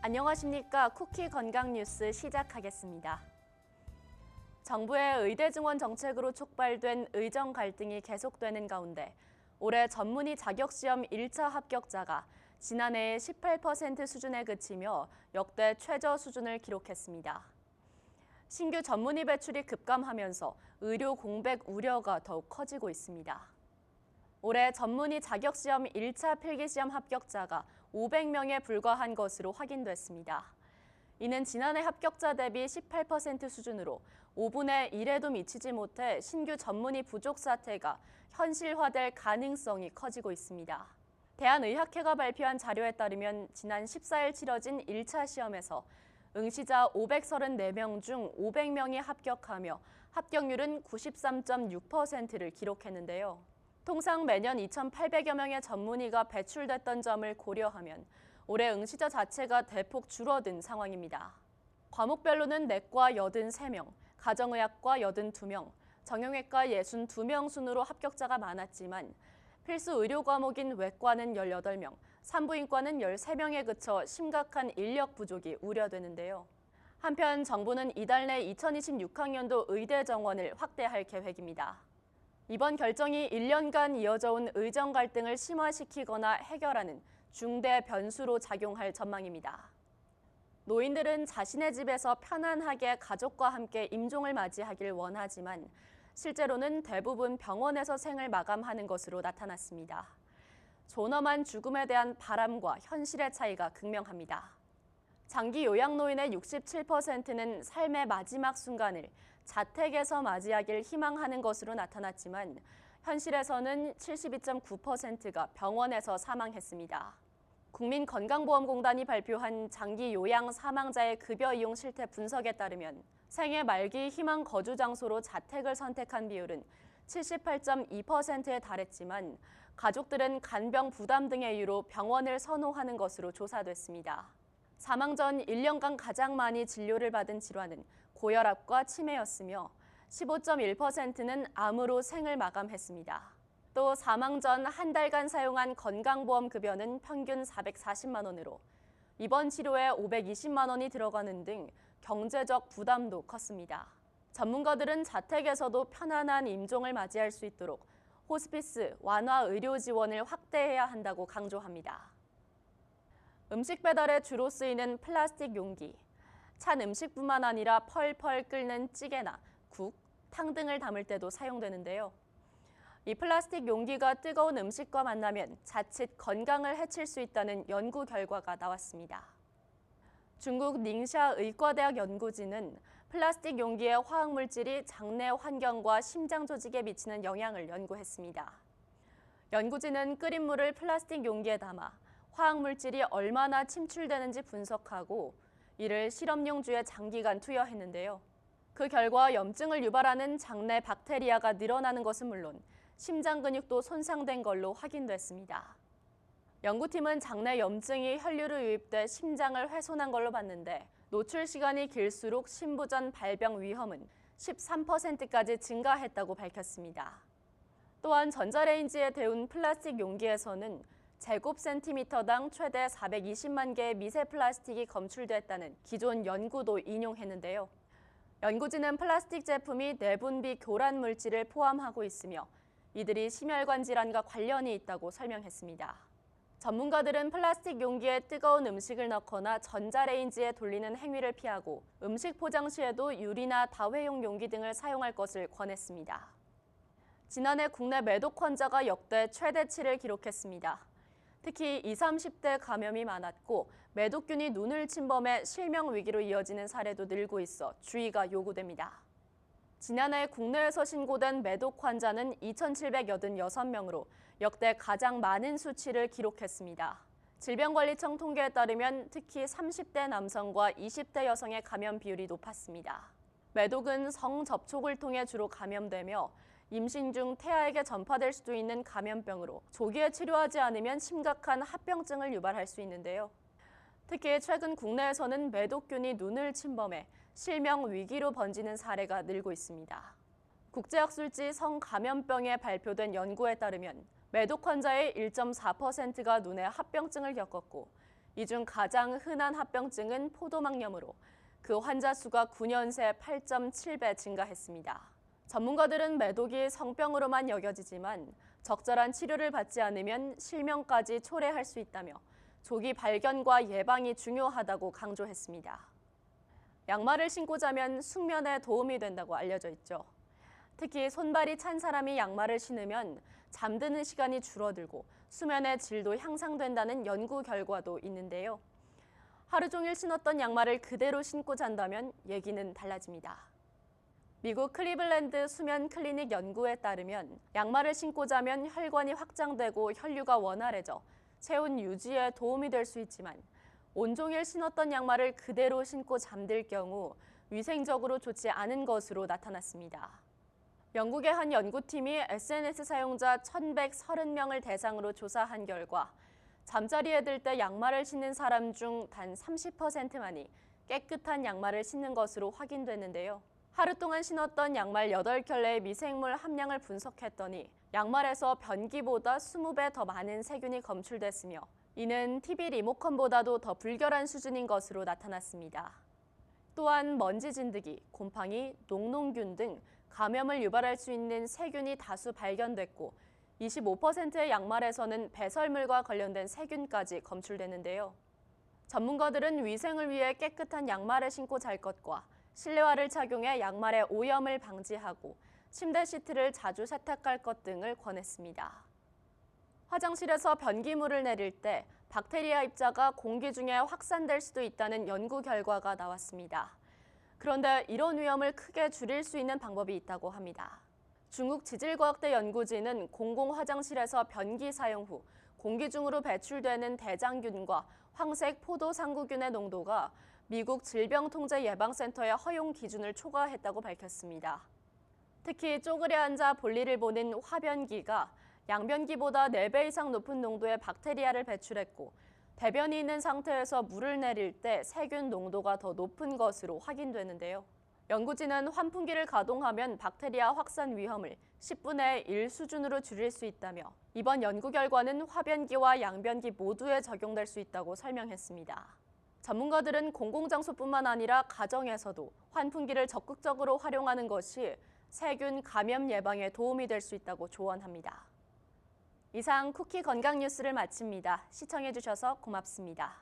안녕하십니까. 쿠키 건강 뉴스 시작하겠습니다. 정부의 의대 증원 정책으로 촉발된 의정 갈등이 계속되는 가운데 올해 전문의 자격시험 1차 합격자가 지난해의 18% 수준에 그치며 역대 최저 수준을 기록했습니다. 신규 전문의 배출이 급감하면서 의료 공백 우려가 더욱 커지고 있습니다. 올해 전문의 자격시험 1차 필기시험 합격자가 500명에 불과한 것으로 확인됐습니다. 이는 지난해 합격자 대비 18% 수준으로 5분의 1에도 미치지 못해 신규 전문의 부족 사태가 현실화될 가능성이 커지고 있습니다. 대한의학회가 발표한 자료에 따르면 지난 14일 치러진 1차 시험에서 응시자 534명 중 500명이 합격하며 합격률은 93.6%를 기록했는데요. 통상 매년 2,800여 명의 전문의가 배출됐던 점을 고려하면 올해 응시자 자체가 대폭 줄어든 상황입니다. 과목별로는 내과 83명, 가정의학과 82명, 정형외과 62명 순으로 합격자가 많았지만 필수 의료 과목인 외과는 18명, 산부인과는 13명에 그쳐 심각한 인력 부족이 우려되는데요. 한편 정부는 이달 내 2026학년도 의대 정원을 확대할 계획입니다. 이번 결정이 1년간 이어져 온 의정 갈등을 심화시키거나 해결하는 중대 변수로 작용할 전망입니다. 노인들은 자신의 집에서 편안하게 가족과 함께 임종을 맞이하길 원하지만 실제로는 대부분 병원에서 생을 마감하는 것으로 나타났습니다. 존엄한 죽음에 대한 바람과 현실의 차이가 극명합니다. 장기 요양노인의 67%는 삶의 마지막 순간을 자택에서 맞이하길 희망하는 것으로 나타났지만 현실에서는 72.9%가 병원에서 사망했습니다. 국민건강보험공단이 발표한 장기 요양 사망자의 급여 이용 실태 분석에 따르면 생애 말기 희망 거주 장소로 자택을 선택한 비율은 78.2%에 달했지만 가족들은 간병 부담 등의 이유로 병원을 선호하는 것으로 조사됐습니다. 사망 전 1년간 가장 많이 진료를 받은 질환은 고혈압과 치매였으며 15.1%는 암으로 생을 마감했습니다. 또 사망 전 한 달간 사용한 건강보험 급여는 평균 440만 원으로 입원 치료에 520만 원이 들어가는 등 경제적 부담도 컸습니다. 전문가들은 자택에서도 편안한 임종을 맞이할 수 있도록 호스피스, 완화 의료 지원을 확대해야 한다고 강조합니다. 음식 배달에 주로 쓰이는 플라스틱 용기. 찬 음식뿐만 아니라 펄펄 끓는 찌개나 국, 탕 등을 담을 때도 사용되는데요. 이 플라스틱 용기가 뜨거운 음식과 만나면 자칫 건강을 해칠 수 있다는 연구 결과가 나왔습니다. 중국 닝샤 의과대학 연구진은 플라스틱 용기의 화학물질이 장내 환경과 심장 조직에 미치는 영향을 연구했습니다. 연구진은 끓인 물을 플라스틱 용기에 담아 화학물질이 얼마나 침출되는지 분석하고 이를 실험용주에 장기간 투여했는데요. 그 결과 염증을 유발하는 장내 박테리아가 늘어나는 것은 물론 심장 근육도 손상된 걸로 확인됐습니다. 연구팀은 장내 염증이 혈류로 유입돼 심장을 훼손한 걸로 봤는데 노출 시간이 길수록 심부전 발병 위험은 13%까지 증가했다고 밝혔습니다. 또한 전자레인지에 데운 플라스틱 용기에서는 제곱센티미터당 최대 420만 개의 미세 플라스틱이 검출됐다는 기존 연구도 인용했는데요. 연구진은 플라스틱 제품이 내분비 교란 물질을 포함하고 있으며 이들이 심혈관 질환과 관련이 있다고 설명했습니다. 전문가들은 플라스틱 용기에 뜨거운 음식을 넣거나 전자레인지에 돌리는 행위를 피하고 음식 포장 시에도 유리나 다회용 용기 등을 사용할 것을 권했습니다. 지난해 국내 매독 환자가 역대 최대치를 기록했습니다. 특히 20, 30대 감염이 많았고 매독균이 눈을 침범해 실명 위기로 이어지는 사례도 늘고 있어 주의가 요구됩니다. 지난해 국내에서 신고된 매독 환자는 2,786명으로 역대 가장 많은 수치를 기록했습니다. 질병관리청 통계에 따르면 특히 30대 남성과 20대 여성의 감염 비율이 높았습니다. 매독은 성접촉을 통해 주로 감염되며 임신 중 태아에게 전파될 수도 있는 감염병으로 조기에 치료하지 않으면 심각한 합병증을 유발할 수 있는데요. 특히 최근 국내에서는 매독균이 눈을 침범해 실명 위기로 번지는 사례가 늘고 있습니다. 국제학술지 성감염병에 발표된 연구에 따르면 매독 환자의 1.4%가 눈에 합병증을 겪었고 이 중 가장 흔한 합병증은 포도막염으로 그 환자 수가 9년 새 8.7배 증가했습니다. 전문가들은 매독이 성병으로만 여겨지지만 적절한 치료를 받지 않으면 실명까지 초래할 수 있다며 조기 발견과 예방이 중요하다고 강조했습니다. 양말을 신고 자면 숙면에 도움이 된다고 알려져 있죠. 특히 손발이 찬 사람이 양말을 신으면 잠드는 시간이 줄어들고 수면의 질도 향상된다는 연구 결과도 있는데요. 하루 종일 신었던 양말을 그대로 신고 잔다면 얘기는 달라집니다. 미국 클리블랜드 수면 클리닉 연구에 따르면 양말을 신고 자면 혈관이 확장되고 혈류가 원활해져 체온 유지에 도움이 될 수 있지만 온종일 신었던 양말을 그대로 신고 잠들 경우 위생적으로 좋지 않은 것으로 나타났습니다. 영국의 한 연구팀이 SNS 사용자 1,130명을 대상으로 조사한 결과 잠자리에 들 때 양말을 신는 사람 중 단 30%만이 깨끗한 양말을 신는 것으로 확인됐는데요. 하루 동안 신었던 양말 8켤레의 미생물 함량을 분석했더니 양말에서 변기보다 20배 더 많은 세균이 검출됐으며 이는 TV 리모컨보다도 더 불결한 수준인 것으로 나타났습니다. 또한 먼지 진드기, 곰팡이, 녹농균 등 감염을 유발할 수 있는 세균이 다수 발견됐고 25%의 양말에서는 배설물과 관련된 세균까지 검출되는데요. 전문가들은 위생을 위해 깨끗한 양말을 신고 잘 것과 실내화를 착용해 양말의 오염을 방지하고 침대 시트를 자주 세탁할 것 등을 권했습니다. 화장실에서 변기물을 내릴 때 박테리아 입자가 공기 중에 확산될 수도 있다는 연구 결과가 나왔습니다. 그런데 이런 위험을 크게 줄일 수 있는 방법이 있다고 합니다. 중국 지질과학대 연구진은 공공 화장실에서 변기 사용 후 공기 중으로 배출되는 대장균과 황색 포도상구균의 농도가 미국 질병통제예방센터의 허용 기준을 초과했다고 밝혔습니다. 특히 쪼그려 앉아 볼일을 보는 화변기가 양변기보다 4배 이상 높은 농도의 박테리아를 배출했고 대변이 있는 상태에서 물을 내릴 때 세균 농도가 더 높은 것으로 확인되는데요. 연구진은 환풍기를 가동하면 박테리아 확산 위험을 10분의 1 수준으로 줄일 수 있다며 이번 연구 결과는 화변기와 양변기 모두에 적용될 수 있다고 설명했습니다. 전문가들은 공공장소뿐만 아니라 가정에서도 환풍기를 적극적으로 활용하는 것이 세균 감염 예방에 도움이 될 수 있다고 조언합니다. 이상 쿠키 건강 뉴스를 마칩니다. 시청해주셔서 고맙습니다.